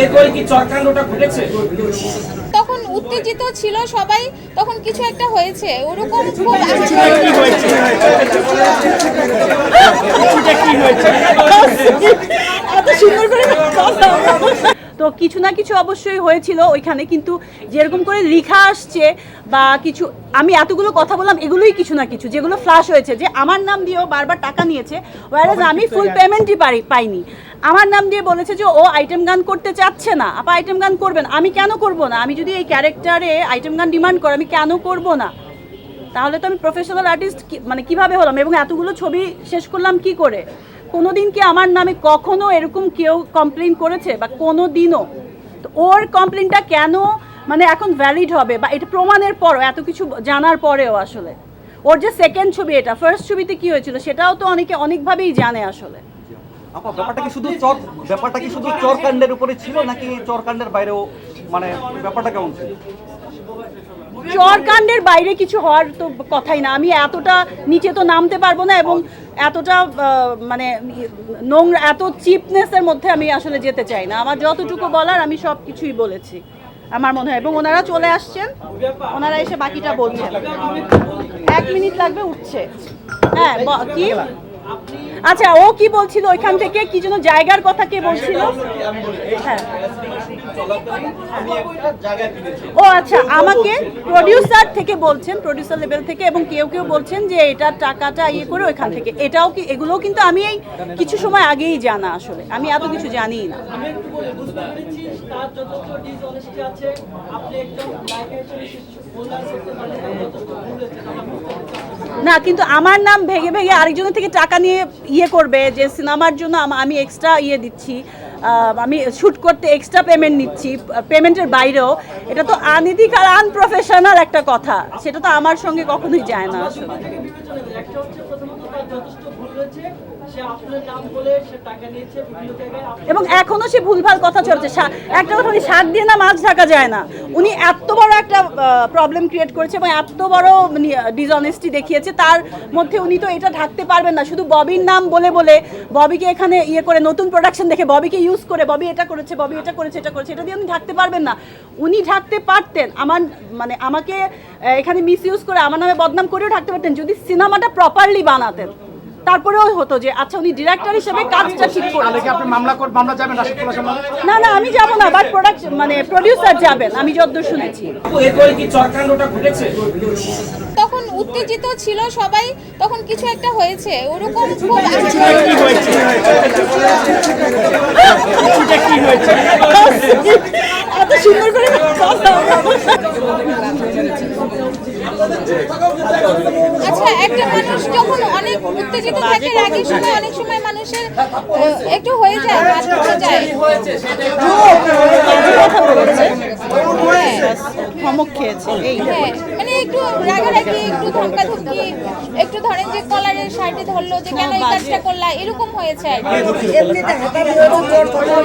এরপরে কি চরকাণ্ডটা ঘটেছে? তখন উত্তেজিত ছিল সবাই, তখন কিছু একটা হয়েছে ওরকম খুব তো কিছু না কিছু অবশ্যই হয়েছিল ওইখানে, কিন্তু যেরকম করে লেখা আসছে বা কিছু, আমি এতগুলো কথা বললাম, এগুলোই কিছু না কিছু যেগুলো ফ্ল্যাশ হয়েছে যে আমার নাম দিয়েও বারবার টাকা নিয়েছে, ওয়ারেজ আমি ফুল পেমেন্টই পাইনি। আমার নাম দিয়ে বলেছে যে ও আইটেম গান করতে চাচ্ছে না, আপা আইটেম গান করবেন, আমি কেন করব না? আমি যদি এই ক্যারেক্টারে আইটেম গান ডিমান্ড করি আমি কেন করব না? তাহলে তো আমি প্রফেশনাল আর্টিস্ট মানে কিভাবে হলাম? এবং এতগুলো ছবি শেষ করলাম কি করে? কোনোদিন কি আমার নামে কখনো এরকম কেউ কমপ্লেন করেছে বা কোনো দিনও? তো ওর কমপ্লেনটা কেন মানে এখন ভ্যালিড হবে বা এটা প্রমাণের পরও, এত কিছু জানার পরেও আসলে ওর যে সেকেন্ড ছবি, এটা ফার্স্ট ছবিতে কি হয়েছিল সেটাও তো অনেকে অনেকভাবেই জানে আসলে। আপা ব্যাপারটা কি শুধু চরকাণ্ডের উপরে ছিল নাকি চরকাণ্ডের বাইরেও, মানে ব্যাপারটা কেমন ছিল? চরকাণ্ডের বাইরে কিছু হওয়ার তো কথাই না। আমি এতটা নিচে তো নামতে পারবো না এবং এতটা মানে নোংরা, এত চিপনেসের মধ্যে আমি আসলে যেতে চাই না। আমার যতটুকু বলার আমি সব কিছুই বলেছি আমার মনে হয়, এবং ওনারা চলে আসছেন, ওনারা এসে বাকিটা বলছেন। 1 মিনিট লাগবে, উঠছে। হ্যাঁ কি আচ্ছা, ও কি বলছিল ওইখান থেকে, কি যেন জায়গার কথা কে বলছিল? হ্যাঁ ও আচ্ছা, আমাকে প্রডিউসার থেকে বলছেন, প্রডিউসার লেভেল থেকে, এবং কেউ কেউ বলছেন যে এটা টাকাটা ইয়ে করে ওইখান থেকে। এটাও কি, এগুলোও কিন্তু আমি এই কিছু সময় আগেই জানা, আসলে আমি এত কিছু জানিই না। না, কিন্তু আমার নাম ভেঙে ভেঙে আরেকজনের থেকে টাকা নিয়ে ইয়ে করবে যে সিনেমার জন্য আমি এক্সট্রা ইয়ে দিচ্ছি, আমি শ্যুট করতে এক্সট্রা পেমেন্ট নিচ্ছি পেমেন্টের বাইরেও, এটা তো আনইথিক আর আনপ্রফেশনাল একটা কথা। সেটা তো আমার সঙ্গে কখনোই যায় না আসলে। এবং এখনো সে ভুলভাল কথা চলছে। একটা কথা, উনি শাক দিয়ে না মাছ ঢাকা যায় না। উনি এত বড় একটা প্রবলেম ক্রিয়েট করেছে এবং এত বড় ডিসঅনেস্টি দেখিয়েছে, তার মধ্যে উনি তো এটা ঢাকতে পারবেন না। শুধু ববির নাম বলে বলে ববিকে এখানে ইয়ে করে, নতুন প্রোডাকশন দেখে ববিকে ইউজ করে, ববি এটা করেছে, ববি এটা করেছে, এটা করেছে, এটা দিয়ে উনি ঢাকতে পারবেন না। উনি ঢাকতে পারতেন, আমার মানে আমাকে এখানে মিস ইউজ করে আমার নামে বদনাম করেও ঢাকতে পারতেন যদি সিনেমাটা প্রপারলি বানাতেন। তারপরেও হতো যে আচ্ছা উনি ডিরেক্টর হিসেবে কাজটা ঠিক করলেন। আপনি মামলা যাবেন রাশিদুল্লাহ সামনে? না না, আমি যাব না, বাট প্রোডাকশন মানে প্রোডিউসার যাবেন, আমি যতদূর শুনেছি। এরপরে কি চরকাণ্ডটা ঘটেছে? তখন উত্তেজিত ছিল সবাই, তখন কিছু একটা হয়েছে ওরকম খুব এত সুন্দর করে আচ্ছা, একটা মানুষ যখন অনেক উত্তেজিত থাকে, রাগের সময় অনেক সময় মানুষের একটু হয়ে যায়, হাত উঠে যায়। ধমক খেয়েছে এই, হ্যাঁ মানে একটু রাগারাগি, একটু ধমকাধমকি, একটু ধরেন যে কলারের শার্টে ধরলো যে কেন এই কাজটা করলা, এরকম হয়েছে আর কি।